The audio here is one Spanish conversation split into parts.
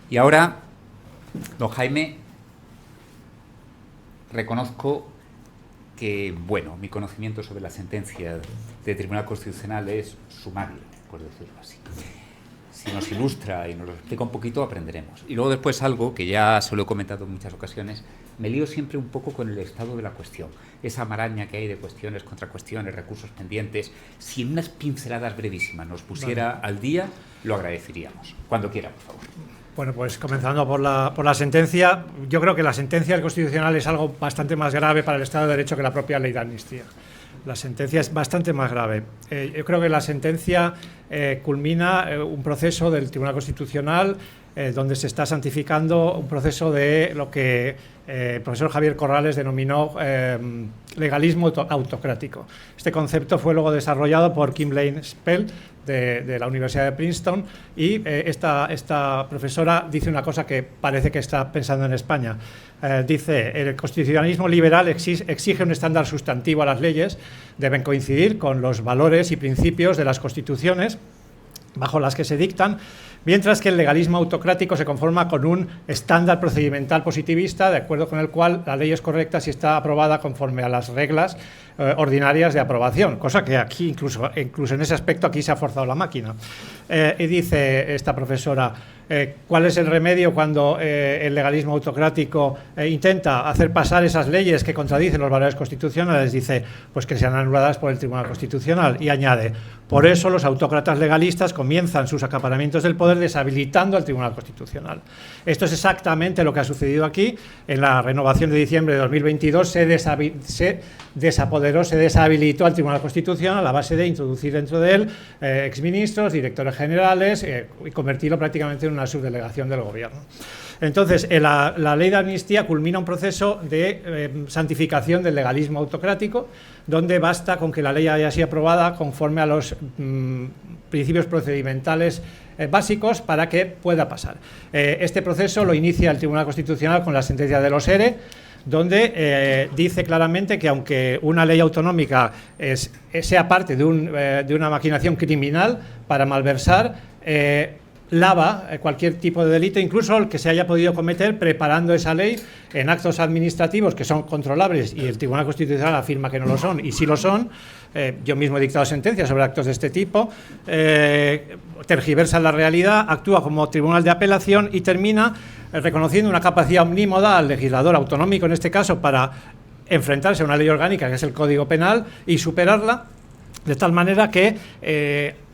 Y ahora, don Jaime, reconozco que, bueno, mi conocimiento sobre la sentencia del Tribunal Constitucional es sumario, por decirlo así. Si nos ilustra y nos lo explica un poquito, aprenderemos. Y luego después algo que ya se lo he comentado en muchas ocasiones, me lío siempre un poco con el estado de la cuestión. Esa maraña que hay de cuestiones, contracuestiones, recursos pendientes. Si en unas pinceladas brevísimas nos pusiera al día, lo agradeceríamos. Cuando quiera, por favor. Bueno, pues comenzando por la sentencia, yo creo que la sentencia del Constitucional es algo bastante más grave para el Estado de Derecho que la propia ley de amnistía. La sentencia es bastante más grave. Yo creo que la sentencia culmina un proceso del Tribunal Constitucional donde se está santificando un proceso de lo que el profesor Javier Corrales denominó legalismo autocrático. Este concepto fue luego desarrollado por Kim Lane-Spell de la Universidad de Princeton y esta profesora dice una cosa que parece que está pensando en España. Dice, el constitucionalismo liberal exige un estándar sustantivo a las leyes, deben coincidir con los valores y principios de las constituciones bajo las que se dictan, mientras que el legalismo autocrático se conforma con un estándar procedimental positivista, de acuerdo con el cual la ley es correcta si está aprobada conforme a las reglas ordinarias de aprobación, cosa que aquí, incluso en ese aspecto, aquí se ha forzado la máquina. Y dice esta profesora, ¿cuál es el remedio cuando el legalismo autocrático intenta hacer pasar esas leyes que contradicen los valores constitucionales? Dice, pues que sean anuladas por el Tribunal Constitucional. Y añade, por eso los autócratas legalistas comienzan sus acaparamientos del poder deshabilitando al Tribunal Constitucional. Esto es exactamente lo que ha sucedido aquí. En la renovación de diciembre de 2022 se desapoderó, se deshabilitó al Tribunal Constitucional a la base de introducir dentro de él exministros, directores generales y convertirlo prácticamente en una subdelegación del gobierno. Entonces, la ley de amnistía culmina un proceso de santificación del legalismo autocrático, donde basta con que la ley haya sido aprobada conforme a los principios procedimentales básicos para que pueda pasar. Este proceso lo inicia el Tribunal Constitucional con la sentencia de los ERE, donde dice claramente que aunque una ley autonómica sea parte de una maquinación criminal para malversar, lava cualquier tipo de delito, incluso el que se haya podido cometer preparando esa ley en actos administrativos que son controlables y el Tribunal Constitucional afirma que no lo son, y sí lo son. Yo mismo he dictado sentencias sobre actos de este tipo, tergiversa la realidad, actúa como tribunal de apelación y termina reconociendo una capacidad omnímoda al legislador autonómico, en este caso, para enfrentarse a una ley orgánica que es el Código Penal y superarla, de tal manera que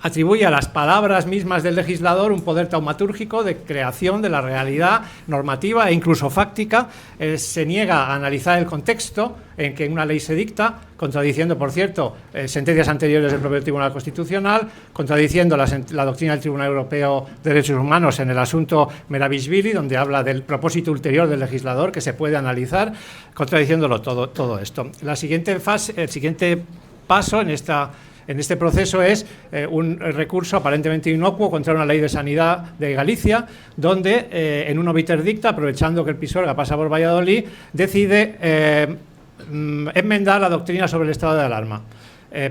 atribuye a las palabras mismas del legislador un poder taumatúrgico de creación de la realidad normativa e incluso fáctica. Se niega a analizar el contexto en que una ley se dicta, contradiciendo, por cierto, sentencias anteriores del propio Tribunal Constitucional, contradiciendo la doctrina del Tribunal Europeo de Derechos Humanos en el asunto Merabishvili, donde habla del propósito ulterior del legislador que se puede analizar, contradiciéndolo todo esto. La siguiente fase, el siguiente paso en este proceso es un recurso aparentemente inocuo contra una ley de sanidad de Galicia, donde en un obiter dicta, aprovechando que el Pisuerga pasa por Valladolid, decide enmendar la doctrina sobre el estado de alarma.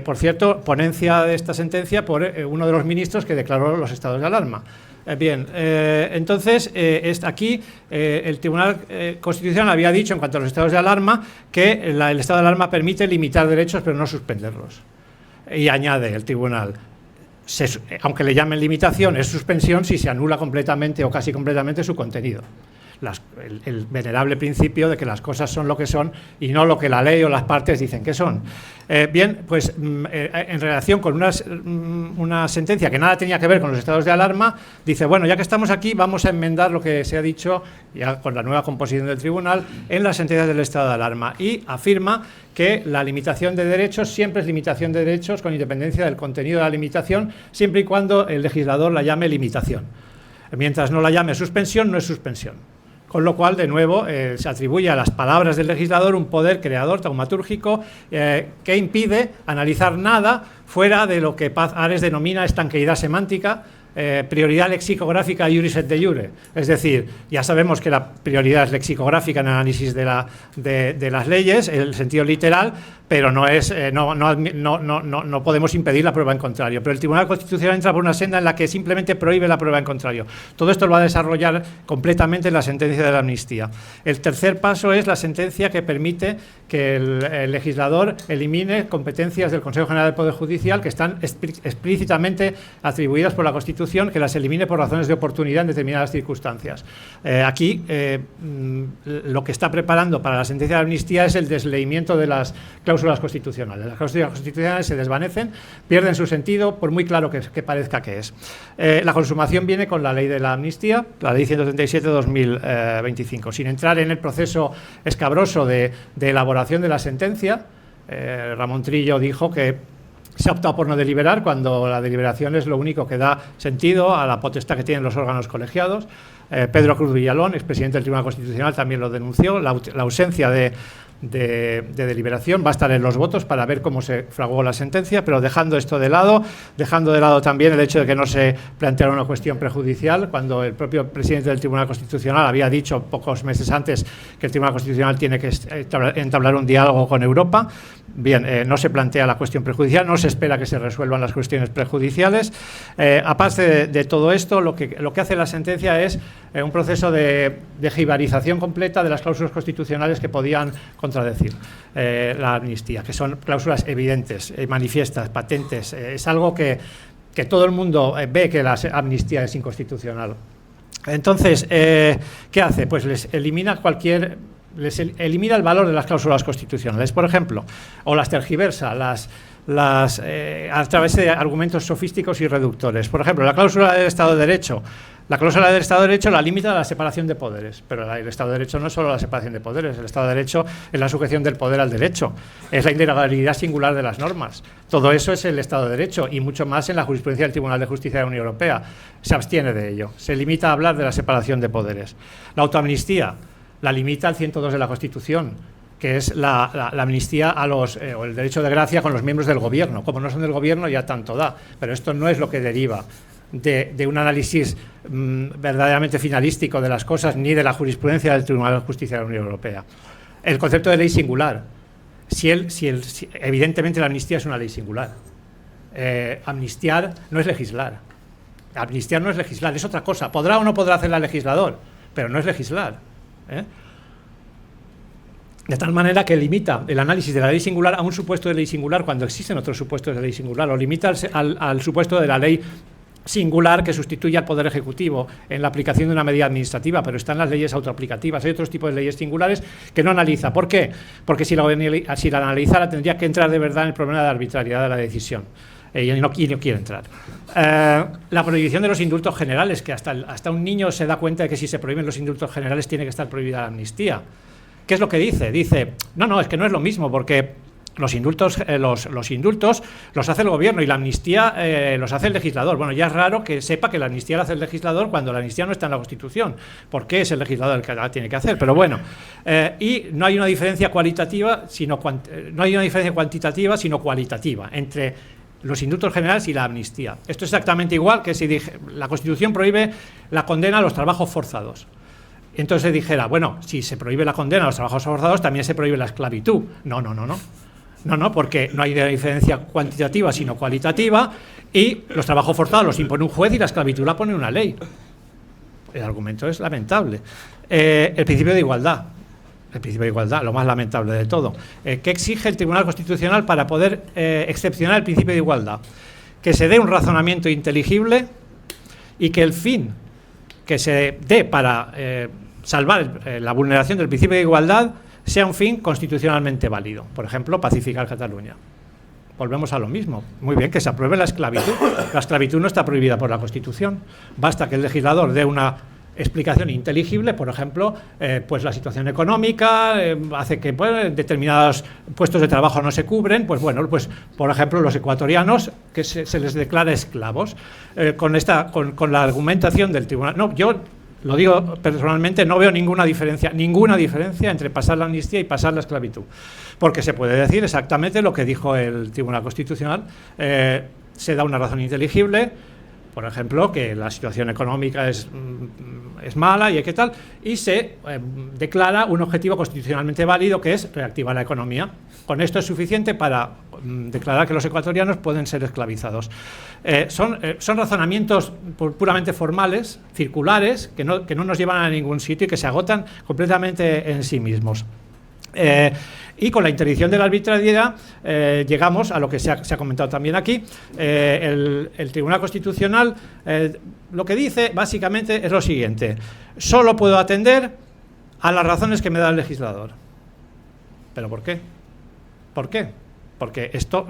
Por cierto, ponencia de esta sentencia por uno de los ministros que declaró los estados de alarma. Bien, entonces aquí el Tribunal Constitucional había dicho en cuanto a los estados de alarma que el estado de alarma permite limitar derechos pero no suspenderlos. Y añade el Tribunal, aunque le llamen limitación, es suspensión si se anula completamente o casi completamente su contenido. El venerable principio de que las cosas son lo que son y no lo que la ley o las partes dicen que son. Bien, pues en relación con una sentencia que nada tenía que ver con los estados de alarma, dice, bueno, ya que estamos aquí, vamos a enmendar lo que se ha dicho, ya con la nueva composición del tribunal, en las sentencias del estado de alarma, y afirma que la limitación de derechos siempre es limitación de derechos con independencia del contenido de la limitación, siempre y cuando el legislador la llame limitación. Mientras no la llame suspensión, no es suspensión. Con lo cual, de nuevo, se atribuye a las palabras del legislador un poder creador, taumatúrgico, que impide analizar nada fuera de lo que Paz Ares denomina estanqueidad semántica, prioridad lexicográfica iuris et de iure. Es decir, ya sabemos que la prioridad es lexicográfica en el análisis de las leyes, en el sentido literal, pero no podemos impedir la prueba en contrario. Pero el Tribunal Constitucional entra por una senda en la que simplemente prohíbe la prueba en contrario. Todo esto lo va a desarrollar completamente en la sentencia de la amnistía. El tercer paso es la sentencia que permite que el legislador elimine competencias del Consejo General del Poder Judicial que están explícitamente atribuidas por la Constitución, que las elimine por razones de oportunidad en determinadas circunstancias. Aquí lo que está preparando para la sentencia de amnistía es el desleimiento de las cláusulas constitucionales. Las cláusulas constitucionales se desvanecen, pierden su sentido, por muy claro que parezca que es. La consumación viene con la ley de la amnistía, la ley 137/2025. Sin entrar en el proceso escabroso de elaboración de la sentencia, Ramón Trillo dijo que se ha optado por no deliberar cuando la deliberación es lo único que da sentido a la potestad que tienen los órganos colegiados. Pedro Cruz Villalón, expresidente del Tribunal Constitucional, también lo denunció, la ausencia de deliberación. Va a estar en los votos para ver cómo se fraguó la sentencia, pero dejando esto de lado, dejando de lado también el hecho de que no se planteara una cuestión prejudicial, cuando el propio presidente del Tribunal Constitucional había dicho pocos meses antes que el Tribunal Constitucional tiene que entablar un diálogo con Europa. Bien, no se plantea la cuestión prejudicial, no se espera que se resuelvan las cuestiones prejudiciales. Aparte de todo esto, lo que hace la sentencia es un proceso de jibarización completa de las cláusulas constitucionales que podían contradecir la amnistía, que son cláusulas evidentes, manifiestas, patentes. Es algo que todo el mundo ve que la amnistía es inconstitucional. Entonces, ¿qué hace? Pues les elimina el valor de las cláusulas constitucionales, por ejemplo, o las tergiversa, a través de argumentos sofísticos y reductores. Por ejemplo, la cláusula del Estado de Derecho. La cláusula del Estado de Derecho la limita a la separación de poderes, pero el Estado de Derecho no es solo la separación de poderes, el Estado de Derecho es la sujeción del poder al derecho, es la integralidad singular de las normas. Todo eso es el Estado de Derecho y mucho más en la jurisprudencia del Tribunal de Justicia de la Unión Europea. Se abstiene de ello, se limita a hablar de la separación de poderes. La autoamnistía la limita al 102 de la Constitución, que es la amnistía o el derecho de gracia con los miembros del Gobierno. Como no son del Gobierno, ya tanto da, pero esto no es lo que deriva de un análisis verdaderamente finalístico de las cosas, ni de la jurisprudencia del Tribunal de Justicia de la Unión Europea. El concepto de ley singular. Evidentemente la amnistía es una ley singular. Amnistiar no es legislar. Amnistiar no es legislar, es otra cosa. Podrá o no podrá hacerla el legislador, pero no es legislar. De tal manera que limita el análisis de la ley singular a un supuesto de ley singular cuando existen otros supuestos de ley singular, o limita al supuesto de la ley singular que sustituye al Poder Ejecutivo en la aplicación de una medida administrativa, pero están las leyes autoaplicativas. Hay otros tipos de leyes singulares que no analiza. ¿Por qué? Porque si la analizara tendría que entrar de verdad en el problema de la arbitrariedad de la decisión. Y no quiere entrar. La prohibición de los indultos generales, que hasta un niño se da cuenta de que si se prohíben los indultos generales tiene que estar prohibida la amnistía. ¿Qué es lo que dice? Dice, no, es que no es lo mismo, porque los indultos los hace el Gobierno y la amnistía los hace el legislador. Bueno, ya es raro que sepa que la amnistía la hace el legislador cuando la amnistía no está en la Constitución. ¿Por qué es el legislador el que la tiene que hacer? Pero bueno, y no hay una diferencia cuantitativa, sino cualitativa entre los indultos generales y la amnistía. Esto es exactamente igual que si la Constitución prohíbe la condena a los trabajos forzados. Entonces dijera, bueno, si se prohíbe la condena a los trabajos forzados, también se prohíbe la esclavitud. No, porque no hay una diferencia cuantitativa, sino cualitativa, y los trabajos forzados los impone un juez y la esclavitud la pone una ley. El argumento es lamentable. El principio de igualdad. Lo más lamentable de todo. ¿Qué exige el Tribunal Constitucional para poder excepcionar el principio de igualdad? Que se dé un razonamiento inteligible y que el fin que se dé para salvar la vulneración del principio de igualdad sea un fin constitucionalmente válido. Por ejemplo, pacificar Cataluña. Volvemos a lo mismo. Muy bien, que se apruebe la esclavitud. La esclavitud no está prohibida por la Constitución. Basta que el legislador dé una explicación inteligible, por ejemplo, pues la situación económica hace que determinados puestos de trabajo no se cubren, pues bueno, pues por ejemplo los ecuatorianos que se les declara esclavos. Con la argumentación del tribunal, no, yo lo digo personalmente, no veo ninguna diferencia entre pasar la amnistía y pasar la esclavitud, porque se puede decir exactamente lo que dijo el Tribunal Constitucional, se da una razón inteligible, por ejemplo, que la situación económica es mala y qué tal, y se declara un objetivo constitucionalmente válido, que es reactivar la economía. Con esto es suficiente para declarar que los ecuatorianos pueden ser esclavizados. Son razonamientos puramente formales, circulares, que no nos llevan a ningún sitio y que se agotan completamente en sí mismos. Y con la interdicción de la arbitrariedad llegamos a lo que se ha comentado también aquí. El Tribunal Constitucional lo que dice básicamente es lo siguiente: solo puedo atender a las razones que me da el legislador. ¿Pero por qué? ¿Por qué? Porque esto,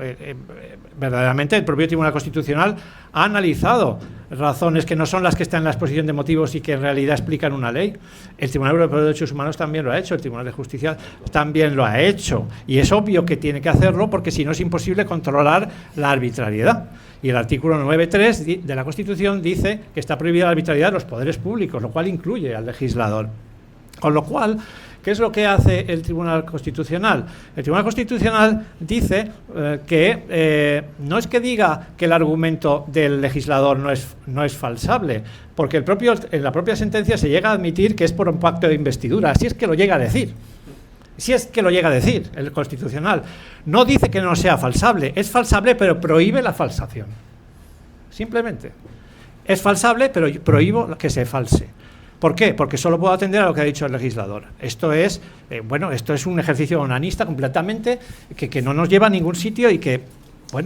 verdaderamente, el propio Tribunal Constitucional ha analizado razones que no son las que están en la exposición de motivos y que en realidad explican una ley. El Tribunal Europeo de Derechos Humanos también lo ha hecho, el Tribunal de Justicia también lo ha hecho. Y es obvio que tiene que hacerlo, porque si no es imposible controlar la arbitrariedad. Y el artículo 9.3 de la Constitución dice que está prohibida la arbitrariedad de los poderes públicos, lo cual incluye al legislador. Con lo cual, ¿qué es lo que hace el Tribunal Constitucional? El Tribunal Constitucional dice que no es que diga que el argumento del legislador no es falsable, porque en la propia sentencia se llega a admitir que es por un pacto de investidura, así es que lo llega a decir. Si es que lo llega a decir el Constitucional. No dice que no sea falsable, es falsable, pero prohíbe la falsación. Simplemente. Es falsable, pero prohíbo que se false. ¿Por qué? Porque solo puedo atender a lo que ha dicho el legislador. Esto es un ejercicio onanista completamente, que no nos lleva a ningún sitio y que,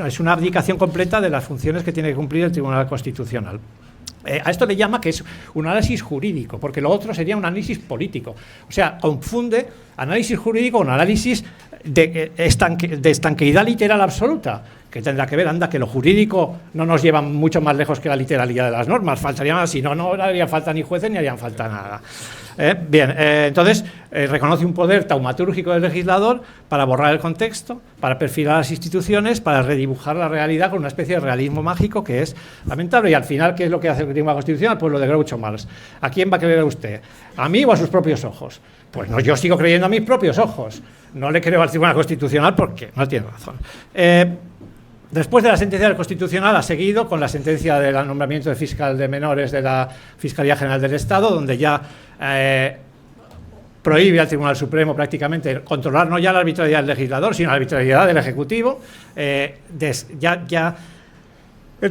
es una abdicación completa de las funciones que tiene que cumplir el Tribunal Constitucional. A esto le llama que es un análisis jurídico, porque lo otro sería un análisis político. O sea, confunde análisis jurídico con análisis de estanqueidad literal absoluta, que tendrá que ver, anda, que lo jurídico no nos lleva mucho más lejos que la literalidad de las normas. Faltaría más, si no harían falta ni jueces ni harían falta nada. Entonces, reconoce un poder taumatúrgico del legislador para borrar el contexto, para perfilar las instituciones, para redibujar la realidad con una especie de realismo mágico que es lamentable. Y al final, ¿qué es lo que hace el Tribunal Constitucional? Pues lo de Groucho Marx. ¿A quién va a creer usted? ¿A mí o a sus propios ojos? Pues no, yo sigo creyendo a mis propios ojos. No le creo al Tribunal Constitucional porque no tiene razón. Después de la sentencia del Constitucional ha seguido con la sentencia del nombramiento de fiscal de menores de la Fiscalía General del Estado, donde ya prohíbe al Tribunal Supremo prácticamente controlar no ya la arbitrariedad del legislador, sino la arbitrariedad del Ejecutivo. El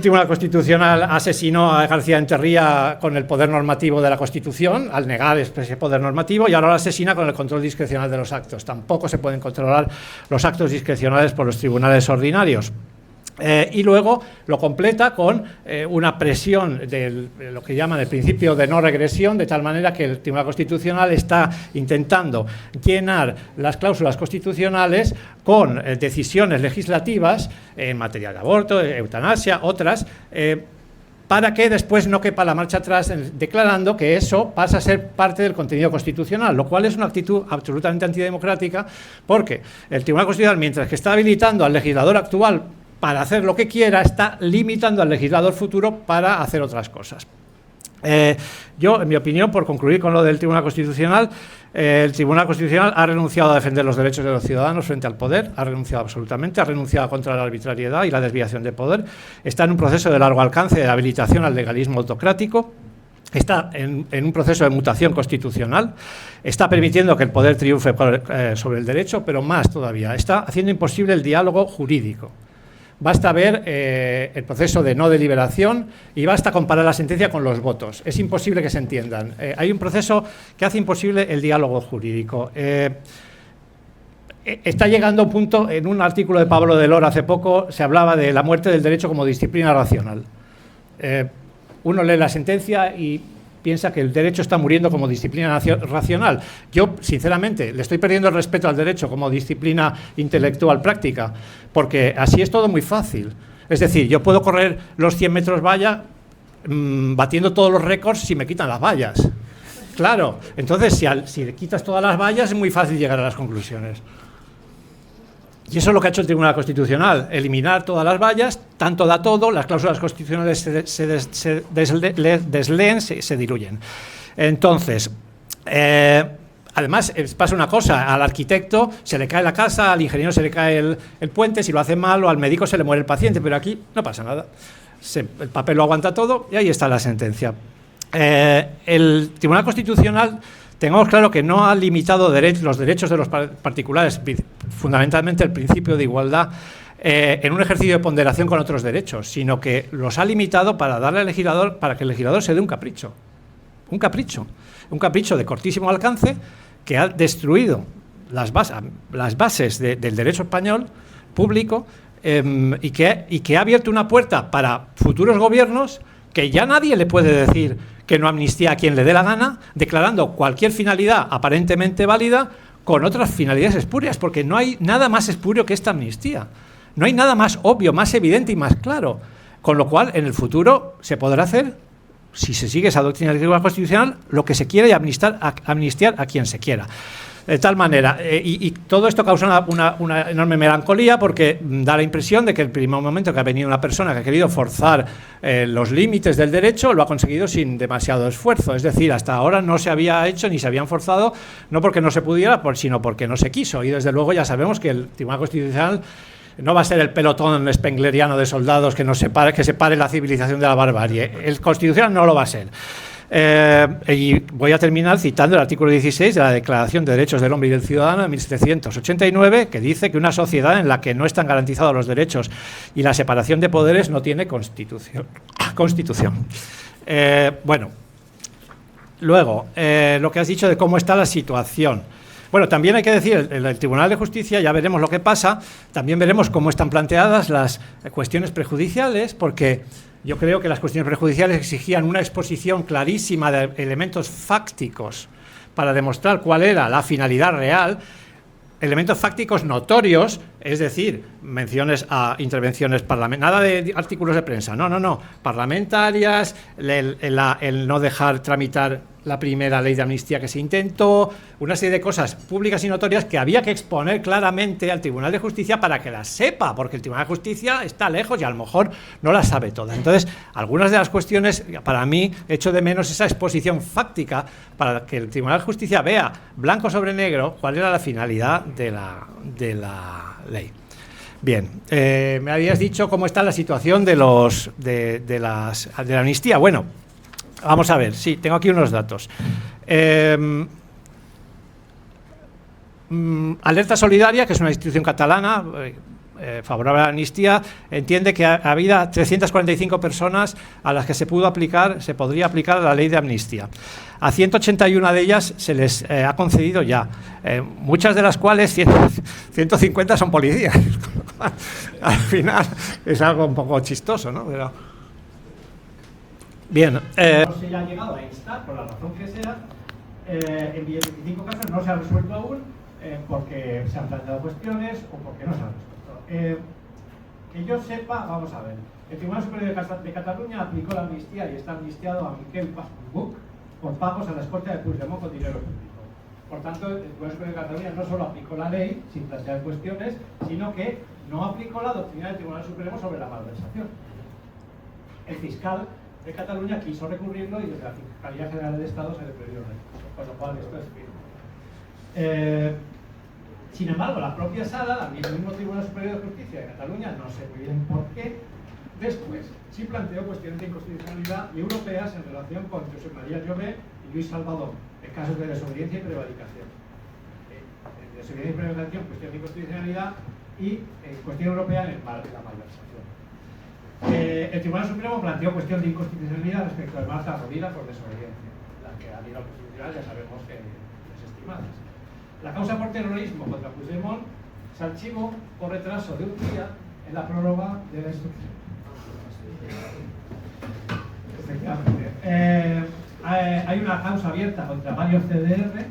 Tribunal Constitucional asesinó a García Enterría con el poder normativo de la Constitución, al negar ese poder normativo, y ahora lo asesina con el control discrecional de los actos. Tampoco se pueden controlar los actos discrecionales por los tribunales ordinarios. Y luego lo completa con una presión de lo que llaman el principio de no regresión, de tal manera que el Tribunal Constitucional está intentando llenar las cláusulas constitucionales con decisiones legislativas en materia de aborto, eutanasia, otras, para que después no quepa la marcha atrás, declarando que eso pasa a ser parte del contenido constitucional, lo cual es una actitud absolutamente antidemocrática, porque el Tribunal Constitucional, mientras que está habilitando al legislador actual para hacer lo que quiera, está limitando al legislador futuro para hacer otras cosas. Yo, en mi opinión, por concluir con lo del Tribunal Constitucional, el Tribunal Constitucional ha renunciado a defender los derechos de los ciudadanos frente al poder, ha renunciado absolutamente, ha renunciado contra la arbitrariedad y la desviación de poder, está en un proceso de largo alcance de habilitación al legalismo autocrático, está en un proceso de mutación constitucional, está permitiendo que el poder triunfe sobre el derecho, pero más todavía, está haciendo imposible el diálogo jurídico. Basta ver el proceso de no deliberación y basta comparar la sentencia con los votos. Es imposible que se entiendan. Hay un proceso que hace imposible el diálogo jurídico. Está llegando a un punto, en un artículo de Pablo Delor hace poco, se hablaba de la muerte del derecho como disciplina racional. Uno lee la sentencia y piensa que el derecho está muriendo como disciplina racional. Yo, sinceramente, le estoy perdiendo el respeto al derecho como disciplina intelectual práctica, porque así es todo muy fácil. Es decir, yo puedo correr los 100 metros valla batiendo todos los récords si me quitan las vallas. Claro, entonces si le quitas todas las vallas es muy fácil llegar a las conclusiones. Y eso es lo que ha hecho el Tribunal Constitucional, eliminar todas las vallas, tanto da todo, las cláusulas constitucionales se desleen, se diluyen. Entonces, además pasa una cosa, al arquitecto se le cae la casa, al ingeniero se le cae el puente, si lo hace mal, o al médico se le muere el paciente, pero aquí no pasa nada. el papel lo aguanta todo y ahí está la sentencia. El Tribunal Constitucional, tengamos claro que no ha limitado los derechos de los particulares, fundamentalmente el principio de igualdad, en un ejercicio de ponderación con otros derechos, sino que los ha limitado para darle al legislador, para que el legislador se dé un capricho de cortísimo alcance que ha destruido las bases del derecho español público, y que ha abierto una puerta para futuros gobiernos que ya nadie le puede decir que no amnistía a quien le dé la gana, declarando cualquier finalidad aparentemente válida con otras finalidades espurias, porque no hay nada más espurio que esta amnistía. No hay nada más obvio, más evidente y más claro. Con lo cual, en el futuro se podrá hacer, si se sigue esa doctrina del Tribunal Constitucional, lo que se quiera y amnistiar a quien se quiera. De tal manera, y todo esto causa una enorme melancolía, porque da la impresión de que el primer momento que ha venido una persona que ha querido forzar los límites del derecho, lo ha conseguido sin demasiado esfuerzo. Es decir, hasta ahora no se había hecho ni se habían forzado, no porque no se pudiera, sino porque no se quiso. Y desde luego ya sabemos que el Tribunal Constitucional no va a ser el pelotón spengleriano de soldados que separe la civilización de la barbarie. El Constitucional no lo va a ser. Y voy a terminar citando el artículo 16 de la Declaración de Derechos del Hombre y del Ciudadano de 1789, que dice que una sociedad en la que no están garantizados los derechos y la separación de poderes no tiene constitución. Bueno, luego, lo que has dicho de cómo está la situación. Bueno, también hay que decir, el Tribunal de Justicia, ya veremos lo que pasa, también veremos cómo están planteadas las cuestiones prejudiciales, porque yo creo que las cuestiones prejudiciales exigían una exposición clarísima de elementos fácticos para demostrar cuál era la finalidad real, elementos fácticos notorios, es decir, menciones a intervenciones parlamentarias, nada de artículos de prensa, no, parlamentarias, el no dejar tramitar la primera ley de amnistía que se intentó, una serie de cosas públicas y notorias que había que exponer claramente al Tribunal de Justicia para que las sepa, porque el Tribunal de Justicia está lejos y a lo mejor no las sabe todas. Entonces, algunas de las cuestiones, para mí, echo de menos esa exposición fáctica para que el Tribunal de Justicia vea blanco sobre negro cuál era la finalidad de la ley. Bien, me habías dicho cómo está la situación de la amnistía. Bueno, vamos a ver, sí, tengo aquí unos datos. Alerta Solidaria, que es una institución catalana favorable a la amnistía, entiende que había 345 personas a las que se podría aplicar la ley de amnistía. A 181 de ellas se les ha concedido ya, muchas de las cuales 150 son policías. Al final es algo un poco chistoso, ¿no? Pero bien. No se ha llegado a instar, por la razón que sea, en 25 casos no se ha resuelto aún, porque se han planteado cuestiones o porque no se han resuelto. Que yo sepa, vamos a ver, el Tribunal Superior de Cataluña aplicó la amnistía y está amnistiado a Miquel Buch por pagos a la escorta de Puigdemont con dinero público. Por tanto, el Tribunal Superior de Cataluña no solo aplicó la ley sin plantear cuestiones, sino que no aplicó la doctrina del Tribunal Supremo sobre la malversación. El fiscal de Cataluña quiso recurrirlo y desde la Fiscalía General del Estado se le prohibió el recurso, con lo cual esto es firme. Sin embargo, la propia sala, el mismo Tribunal Superior de Justicia de Cataluña, no sé muy bien por qué, después sí planteó cuestiones de inconstitucionalidad y europeas en relación con Josep María Llobet y Luis Salvador, en casos de desobediencia y prevaricación. Desobediencia y prevaricación, cuestión de inconstitucionalidad y cuestión europea en la malversación. El Tribunal Supremo planteó cuestión de inconstitucionalidad respecto de Marta Rovira por desobediencia, la que a nivel constitucional ya sabemos que desestimadas. La causa por terrorismo contra Puigdemont se archivó por retraso de un día en la prórroga de la instrucción. Hay una causa abierta contra varios CDR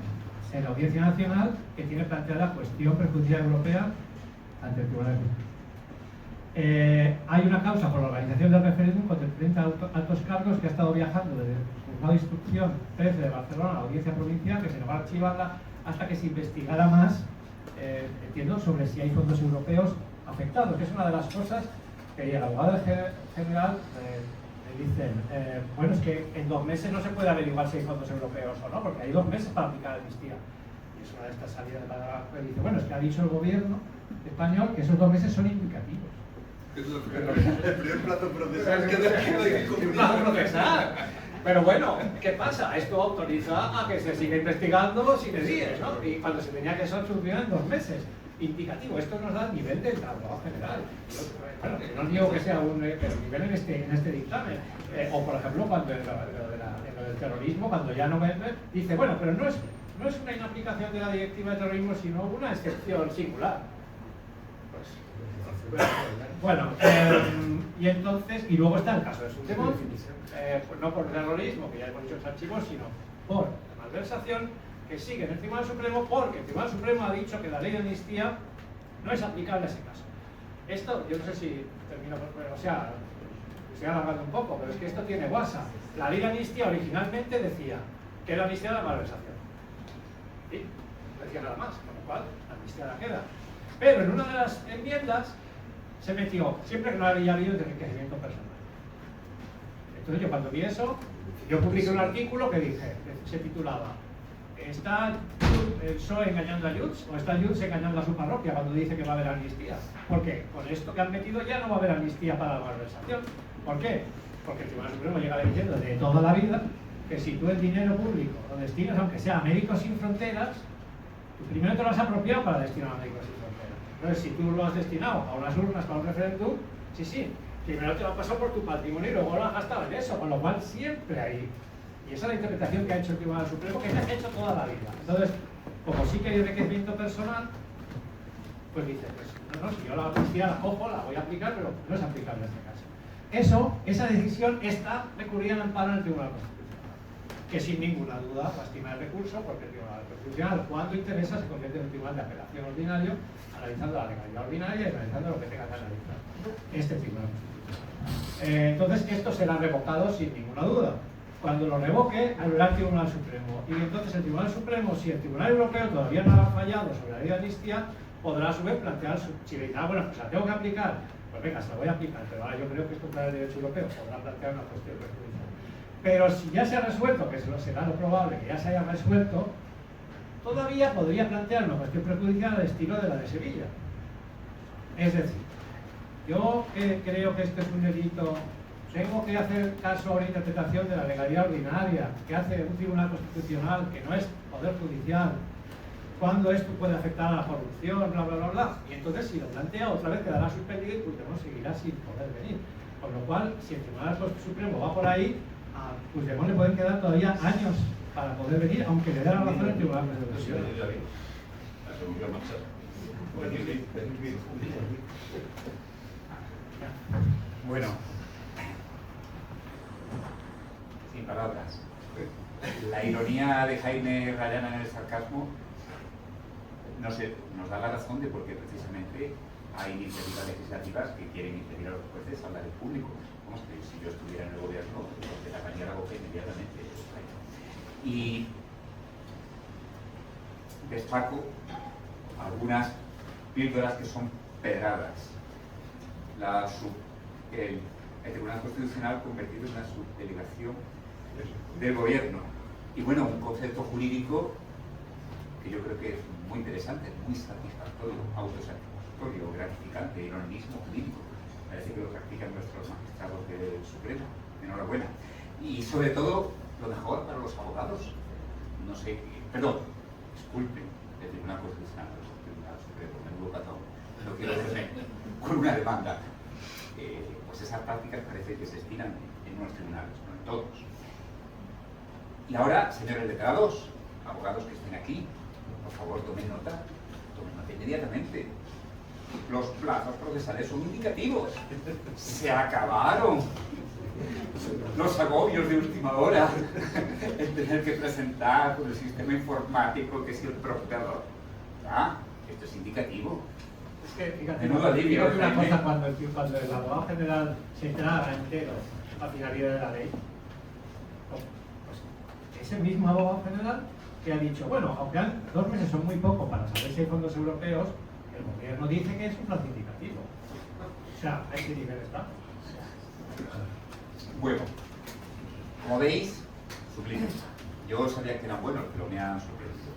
en la Audiencia Nacional que tiene planteada cuestión prejudicial europea ante el Tribunal de Justicia. Hay una causa por la organización del referéndum contra 30 altos cargos que ha estado viajando desde el Juzgado de Instrucción 13 de Barcelona a la Audiencia Provincial, que se nos va a archivarla hasta que se investigara más, entiendo, sobre si hay fondos europeos afectados, que es una de las cosas que el abogado general le dicen, bueno, es que en 2 meses no se puede averiguar si hay fondos europeos o no, porque hay 2 meses para aplicar la amnistía. Y es una de estas salidas de la que dice, bueno, es que ha dicho el gobierno español que esos 2 meses son indicativos. El primer plazo procesal que plazo procesal. Pero bueno, ¿qué pasa? Esto autoriza a que se siga investigando si decides, ¿no? Y cuando se tenía que solucionar en 2 meses. Indicativo, esto nos da el nivel del trabajo general. Bueno, no digo que sea un nivel en este dictamen. O por ejemplo, cuando en lo del terrorismo, cuando ya no dice, bueno, pero no es una inaplicación de la directiva de terrorismo, sino una excepción singular. Bueno, y entonces, y luego está el caso de Subdemón, pues no por terrorismo, que ya hemos dicho los archivos, sino por la malversación, que sigue en el Tribunal Supremo, porque el Tribunal Supremo ha dicho que la ley de amnistía no es aplicable a ese caso. Esto, yo no sé si termino, o sea, estoy alargando un poco, pero es que esto tiene guasa. La ley de amnistía originalmente decía que la amnistía era la malversación. ¿Sí? No decía nada más, con lo cual la amnistía la queda. Pero en una de las enmiendas se metió, siempre que no había habido enriquecimiento personal. Entonces yo cuando vi eso, yo publiqué un artículo que se titulaba ¿está el PSOE engañando a Junts o está Junts engañando a su parroquia cuando dice que va a haber amnistía? Porque con esto que han metido ya no va a haber amnistía para la malversación. ¿Por qué? Porque el Tribunal Supremo llega diciendo de toda la vida que si tú el dinero público lo destinas, aunque sea a Médicos Sin Fronteras, tú primero te lo has apropiado para destinar a Médicos Sin Fronteras. Entonces, si tú lo has destinado a unas urnas para un referéndum, sí, primero te lo has pasado por tu patrimonio y luego lo has gastado en eso, con lo cual siempre hay. Y esa es la interpretación que ha hecho el Tribunal Supremo, que se ha hecho toda la vida. Entonces, como sí que hay enriquecimiento personal, pues dice, pues no, si yo la amnistía la cojo, la voy a aplicar, pero no es aplicable en este caso. Esa decisión está recurrida en amparo en el Tribunal Constitucional, que sin ninguna duda va a estimar el recurso, porque el Tribunal Constitucional, cuando interesa, se convierte en un tribunal de apelación ordinario, analizando la legalidad ordinaria y analizando lo que tenga que analizar este Tribunal Constitucional. Entonces, esto será revocado sin ninguna duda. Cuando lo revoque, volverá al Tribunal Supremo. Y entonces el Tribunal Supremo, si el Tribunal Europeo todavía no ha fallado sobre la ley de amnistía, podrá a su vez plantear si le dirá, bueno, pues la tengo que aplicar, pues venga, se la voy a aplicar, pero ahora yo creo que es contra el derecho europeo, podrá plantear una cuestión perjudicial. Pero si ya se ha resuelto, que será lo probable que ya se haya resuelto, todavía podría plantear una cuestión perjudicial al estilo de la de Sevilla. Es decir, yo creo que este es un delito. Tengo que hacer caso a una interpretación de la legalidad ordinaria que hace un Tribunal Constitucional que no es Poder Judicial, cuando esto puede afectar a la corrupción, bla, bla, bla, bla. Y entonces, si lo plantea, otra vez quedará suspendido y Puigdemont seguirá sin poder venir. Con lo cual, si el Tribunal Supremo va por ahí, a Puigdemont le pueden quedar todavía años para poder venir, aunque le dé la razón el Tribunal Constitucional. Bueno, sin palabras. La ironía de Jaime rayana en el sarcasmo, no sé, nos da la razón de por qué precisamente hay iniciativas legislativas que quieren impedir a los jueces hablar en público. Vamos, que si yo estuviera en el gobierno, de la cañera la boca inmediatamente. Y destaco algunas píldoras que son pedradas. El Tribunal Constitucional convertido en una subdelegación del gobierno. Y bueno, un concepto jurídico que yo creo que es muy interesante, muy satisfactorio, autosatisfactorio, gratificante, ironismo jurídico. Parece que lo practican nuestros magistrados del Supremo. Enhorabuena. Y sobre todo, lo mejor para los abogados. No sé, perdón, disculpen, el Tribunal Constitucional, el Tribunal Supremo, menudo patón, no quiero decirme con una demanda. Pues esas prácticas parece que se estiran en unos tribunales, no en todos. Y ahora, señores letrados, abogados que estén aquí, por favor tomen nota inmediatamente. Los plazos procesales son indicativos. Se acabaron los agobios de última hora, el tener que presentar con el sistema informático que si el procurador. ¿Ah? Esto es indicativo. Es que, fíjate, Menudo alivio, una cosa, cuando el abogado general se traga entero la finalidad de la ley, pues ese mismo abogado general que ha dicho, bueno, aunque 2 meses son muy poco para saber si hay fondos europeos, el gobierno dice que es un plazo indicativo. O sea, ¿a qué nivel está? Bueno, como veis, sublime. Yo sabía que eran buenos, pero me han sorprendido.